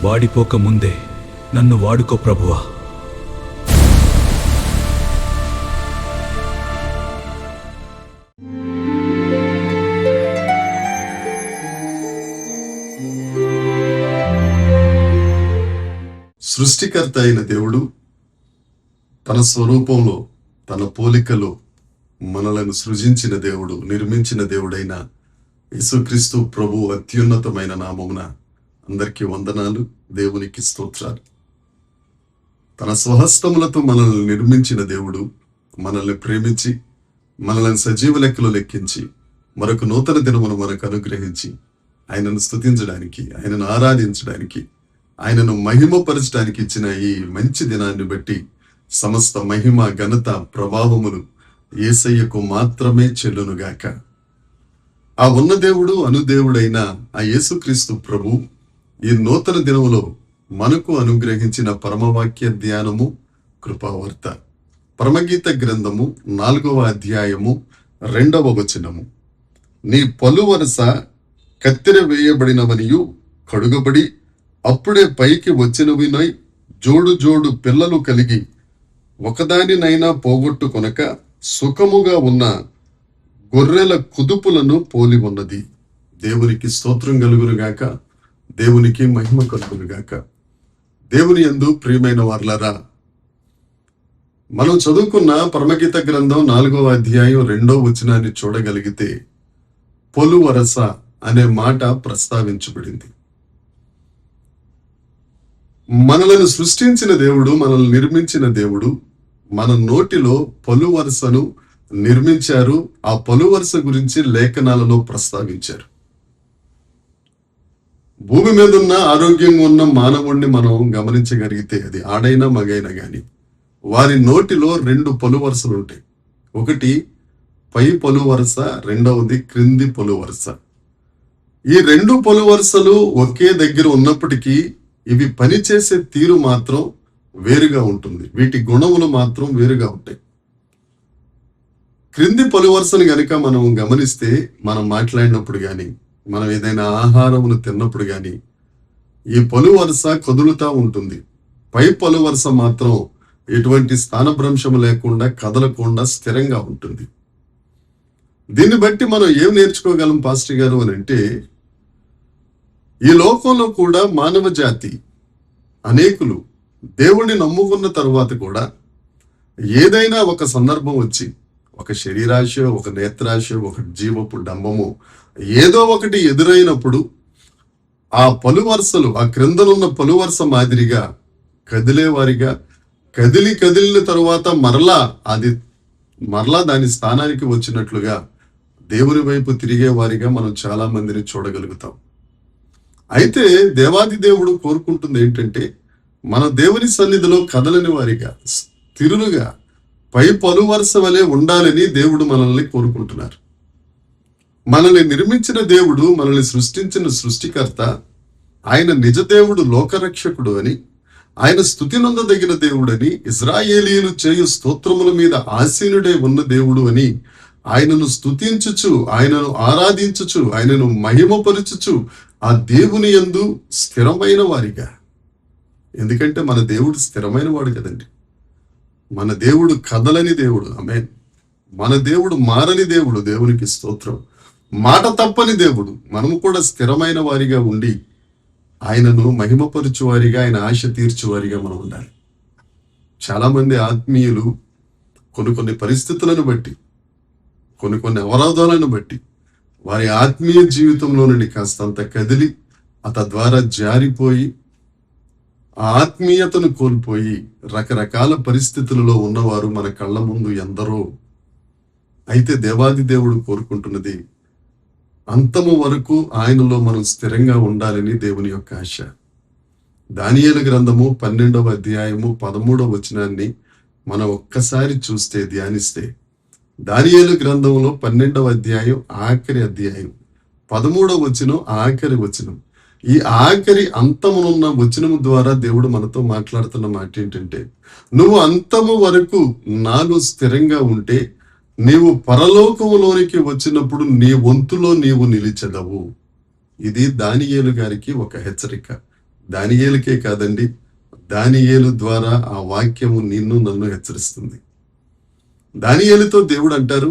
వాడిపోక ముందే నన్ను వాడుకో ప్రభువా. సృష్టికర్త అయిన దేవుడు తన స్వరూపంలో తన పోలికలో మనలను సృజించిన దేవుడు, నిర్మించిన దేవుడైన యేసుక్రీస్తు ప్రభు అత్యున్నతమైన నామమున అందరికీ వందనాలు, దేవునికి స్తోత్రాలు. తన స్వహస్తములతో మనల్ని నిర్మించిన దేవుడు మనల్ని ప్రేమించి మనల్ని సజీవ లెక్కలో లెక్కించి మరొక నూతన దినమును మనకు అనుగ్రహించి ఆయనను స్తుతించడానికి, ఆయనను ఆరాధించడానికి, ఆయనను మహిమపరచడానికి ఇచ్చిన ఈ మంచి దినాన్ని బట్టి సమస్త మహిమ, ఘనత, ప్రభావములు యేసయ్యకు మాత్రమే చెల్లునుగాక. ఆ ఉన్న దేవుడు, అనుదేవుడైన ఆ యేసుక్రీస్తు ప్రభు ఈ నూతన దినములో మనకు అనుగ్రహించిన పరమవాక్య ధ్యానము కృపావార్త. పరమగీత గ్రంథము 4వ అధ్యాయము 2వ వచనము. నీ పలువరస కత్తెర వేయబడినవనియు కడుగబడి అప్పుడే పైకి వచ్చినవినై జోడు జోడు పిల్లలు కలిగి ఒకదానినైనా పోగొట్టుకొనక సుఖముగా ఉన్న గొర్రెల కుదుపులను పోలి ఉన్నది. దేవునికి స్తోత్రం కలుగునుగాక, దేవునికి మహిమ కలుగునుగాక. దేవుని యందు ప్రియమైన వారలారా, మనం చదువుకున్న పరమగీత గ్రంథం 4వ అధ్యాయం 2వ వచనాన్ని చూడగలిగితే పొలువరస అనే మాట ప్రస్తావించబడింది. మనలను సృష్టించిన దేవుడు, మనల్ని నిర్మించిన దేవుడు మన నోటిలో పలువరసను నిర్మించారు. ఆ పలువరస గురించి లేఖనాలలో ప్రస్తావించారు. భూమి మీద ఉన్న ఆరోగ్యంగా ఉన్న మానవుణ్ణి మనం గమనించగలిగితే, అది ఆడైనా మగైనా గాని, వారి నోటిలో 2 పలువరసలు ఉంటాయి. ఒకటి పై పలువరస, రెండవది క్రింది పలువరస. ఈ 2 పలువరసలు ఒకే దగ్గర ఉన్నప్పటికీ ఇవి పనిచేసే తీరు మాత్రం వేరుగా ఉంటుంది. వీటి గుణములు మాత్రం వేరుగా ఉంటాయి. క్రింది పలువరసను గనుక మనం గమనిస్తే, మనం మాట్లాడినప్పుడు కానీ, మనం ఏదైనా ఆహారమును తిన్నప్పుడు కానీ ఈ పలువరస కదులుతా ఉంటుంది. పై పలువరస మాత్రం ఎటువంటి స్థానభ్రంశం లేకుండా, కదలకుండా స్థిరంగా ఉంటుంది. దీన్ని బట్టి మనం ఏం నేర్చుకోగలం పాస్టర్ గారు అని అంటే, ఈ లోకంలో కూడా మానవ జాతి అనేకులు దేవుణ్ణి నమ్ముకున్న తరువాత కూడా ఏదైనా ఒక సందర్భం వచ్చి, ఒక శరీరాశ, ఒక నేత్రాశ, ఒక జీవపు డంబము, ఏదో ఒకటి ఎదురైనప్పుడు ఆ పలువరసలు, ఆ క్రిందనున్న పలువరస మాదిరిగా కదిలేవారిగా, కదిలిన తరువాత మరలా దాని స్థానానికి వచ్చినట్లుగా దేవుని వైపు తిరిగేవారిగా మనం చాలా మందిని చూడగలుగుతాం. అయితే దేవాది దేవుడు కోరుకుంటుంది ఏంటంటే, మన దేవుని సన్నిధిలో కదలని వారిగా, స్థిరులుగా, పై పలువరస వలె ఉండాలని దేవుడు మనల్ని కోరుకుంటున్నారు. మనల్ని నిర్మించిన దేవుడు, మనల్ని సృష్టించిన సృష్టికర్త, ఆయన నిజ దేవుడు, లోకరక్షకుడు అని, ఆయన స్తుతి నొందదగిన దేవుడని, ఇజ్రాయేలీయులు చేయు స్తోత్రముల మీద ఆసీనుడై ఉన్న దేవుడు అని ఆయనను స్తుతించుచు, ఆయనను ఆరాధించుచు, ఆయనను మహిమపరచుచు ఆ దేవుని యందు స్థిరమైన వారిగా. ఎందుకంటే మన దేవుడు స్థిరమైన వాడు కదండి. మన దేవుడు కదలని దేవుడు. ఆమేన్. మన దేవుడు మారని దేవుడు. దేవునికి స్తోత్రం. మాట తప్పని దేవుడు. మనము కూడా స్థిరమైన వారిగా ఉండి ఆయనను మహిమపరచు వారిగా, ఆయన ఆశ తీర్చువారిగా మనం ఉండాలి. చాలా మంది ఆత్మీయులు కొన్ని పరిస్థితులను బట్టి, కొన్ని అవరోధాలను బట్టి వారి ఆత్మీయ జీవితంలో నుండి కాస్తంత కదిలి తద్వారా జారిపోయి ఆ ఆత్మీయతను కోల్పోయి రకరకాల పరిస్థితులలో ఉన్నవారు మన కళ్ళ ముందు ఎందరో. అయితే దేవాది దేవుడు కోరుకుంటున్నది, అంతము వరకు ఆయనలో మనం స్థిరంగా ఉండాలని దేవుని యొక్క ఆశ. దానియేలు గ్రంథము 12వ అధ్యాయము 13వ వచనాన్ని మనం ఒక్కసారి చూస్తే, ధ్యానిస్తే, దానియేలు గ్రంథంలో 12వ అధ్యాయం ఆఖరి అధ్యాయం 13వ వచనం ఆఖరి వచనం. ఈ ఆఖరి అంతమునున్న వచనము ద్వారా దేవుడు మనతో మాట్లాడుతున్న మాట ఏంటంటే, నువ్వు అంతము వరకు నాలో స్థిరంగా ఉంటే నీవు పరలోకములోనికి వచ్చినప్పుడు నీ వంతులో నీవు నిలిచెదవు. ఇది దానియేలు గారికి ఒక హెచ్చరిక. దానియేలుకే కాదండి, దానియేలు ద్వారా ఆ వాక్యము నిన్ను నన్ను హెచ్చరిస్తుంది. దానియేలుతో దేవుడు అంటారు,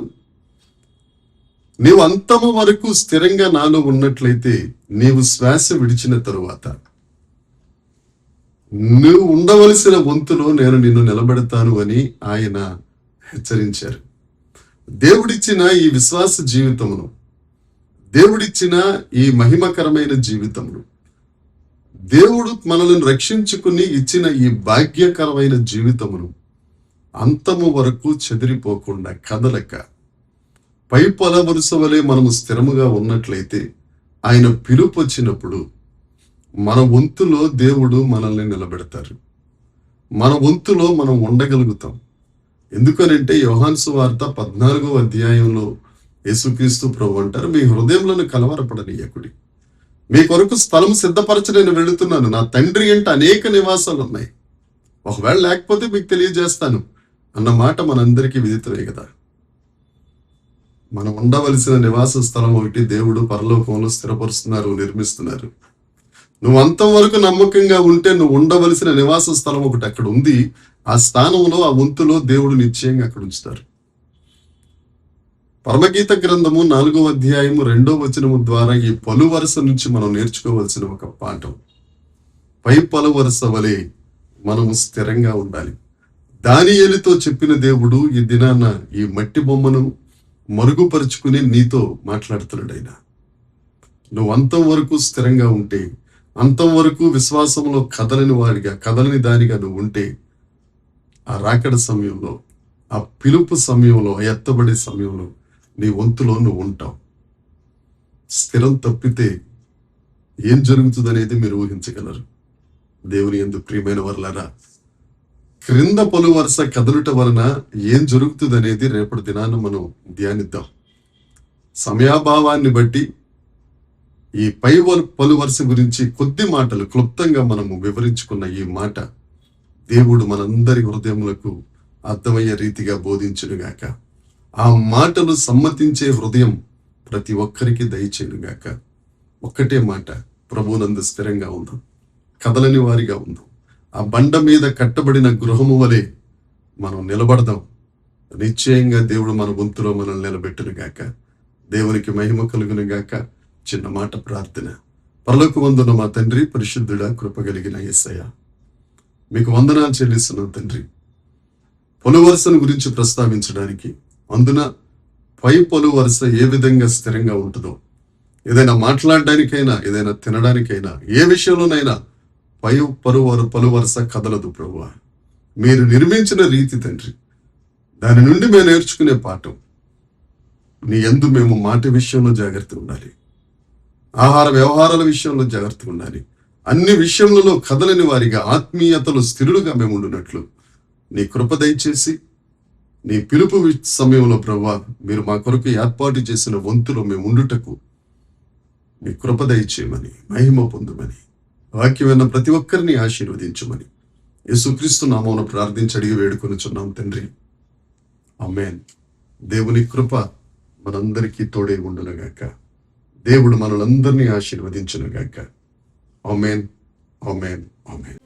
నీవు అంతము వరకు స్థిరంగా నాలో ఉన్నట్లయితే నీవు శ్వాస విడిచిన తరువాత నువ్వు ఉండవలసిన వంతులో నేను నిన్ను నిలబెడతాను అని ఆయన హెచ్చరించారు. దేవుడిచ్చిన ఈ విశ్వాస జీవితమును, దేవుడిచ్చిన ఈ మహిమకరమైన జీవితమును, దేవుడు మనల్ని రక్షించుకుని ఇచ్చిన ఈ భాగ్యకరమైన జీవితమును అంతము వరకు చెదిరిపోకుండా కదలక పై పొల వరుస వలె మనము స్థిరముగా ఉన్నట్లయితే ఆయన పిలుపు వచ్చినప్పుడు మన వంతులో దేవుడు మనల్ని నిలబెడతారు. మన వంతులో మనం ఉండగలుగుతాం. ఎందుకనంటే యోహాను సువార్త 14వ అధ్యాయంలో యేసుక్రీస్తు ప్రభు అంటారు, మీ హృదయంలోను కలవరపడనీయకుడి, మీ కొరకు స్థలం సిద్ధపరచ నేను వెళుతున్నాను, నా తండ్రి అంటే అనేక నివాసాలు ఉన్నాయి, ఒకవేళ లేకపోతే మీకు తెలియజేస్తాను అన్న మాట మనందరికీ విదితమే కదా. మనం ఉండవలసిన నివాస స్థలం ఒకటి దేవుడు పరలోకంలో స్థిరపరుస్తున్నారు, నిర్మిస్తున్నారు. నువ్వు అంతవరకు నమ్మకంగా ఉంటే నువ్వు ఉండవలసిన నివాస స్థలం ఒకటి అక్కడ ఉంది. ఆ స్థానంలో, ఆ వంతులో దేవుడు నిశ్చయంగా అక్కడ ఉంచుతారు. పరమగీత గ్రంథము 4వ అధ్యాయము 2వ వచనము ద్వారా ఈ పలు వరుస నుంచి మనం నేర్చుకోవాల్సిన ఒక పాఠం, పై పలు వరుస వలె మనము స్థిరంగా ఉండాలి. దానియేలుతో చెప్పిన దేవుడు ఈ దినాన ఈ మట్టి బొమ్మను మరుగుపరుచుకుని నీతో మాట్లాడుతున్నాడు. ఆయన నువ్వు అంతం వరకు స్థిరంగా ఉంటే, అంతం వరకు విశ్వాసంలో కదలని దానిగా నువ్వు ఉంటే, ఆ రాకడ సమయంలో, ఆ పిలుపు సమయంలో, ఆ ఎత్తబడే సమయంలో నీ వంతులో నువ్వు ఉంటావు. స్థిరం తప్పితే ఏం జరుగుతుంది అనేది మీరు ఊహించగలరు. దేవుని యందు ప్రియమైన వర్లారా, క్రింద పలు వరుస కదలుట వలన ఏం జరుగుతుంది అనేది రేపటి దినాన్ని మనం ధ్యానిద్దాం. సమయాభావాన్ని బట్టి ఈ పలు వరుస గురించి కొద్ది మాటలు క్లుప్తంగా మనము వివరించుకున్న ఈ మాట దేవుడు మనందరి హృదయములకు అర్థమయ్యే రీతిగా బోధించునుగాక. ఆ మాటలు సమ్మతించే హృదయం ప్రతి ఒక్కరికి దయచేయునుగాక. ఒక్కటే మాట, ప్రభువునందు స్థిరంగా ఉందాం, కదలని వారిగా ఉందాం. ఆ బండ మీద కట్టబడిన గృహము వలె మనం నిలబడదాం. నిశ్చయంగా దేవుడు మన వంతులో మనల్ని నిలబెట్టునుగాక. దేవునికి మహిమ కలుగునుగాక. చిన్న మాట ప్రార్థన. పరలోకమందున్న మా తండ్రి, పరిశుద్ధుడా, కృపగలిగిన యేసయ్య, మీకు వందనాలు చెల్లిస్తున్నాం తండ్రి. పొలు వరుసను గురించి ప్రస్తావించడానికి, అందున పై పొలు వరుస ఏ విధంగా స్థిరంగా ఉంటుందో, ఏదైనా మాట్లాడడానికైనా, ఏదైనా తినడానికైనా, ఏ విషయంలోనైనా పలు వరుస కదలదు ప్రభువా. మీరు నిర్మించిన రీతి తండ్రి, దాని నుండి మేము నేర్చుకునే పాఠం, నీ యందు మేము మాట విషయంలో జాగ్రత్త ఉండాలి, ఆహార వ్యవహారాల విషయంలో జాగ్రత్తగా ఉండాలి, అన్ని విషయములలో కదలని వారిగా, ఆత్మీయతలో స్థిరులుగా మేము ఉండునట్లు నీ కృప దయచేసి, నీ పిలుపు సమయంలో ప్రభువా మీరు మా కొరకు ఏర్పాటు చేసిన వంతులో మేము ఉండుటకు నీ కృప దయచేయమని, మహిమ పొందుమని, వాక్యమైన ప్రతి ఒక్కరిని ఆశీర్వదించమని యేసుక్రీస్తు నామమున ప్రార్థించి అడిగి వేడుకొనుచున్నాం తండ్రి. ఆమేన్. దేవుని కృప మనందరికీ తోడే ఉండునుగాక. దేవుడు మనలందరినీ ఆశీర్వదించునుగాక. ఆమేన్, ఆమేన్, ఆమేన్.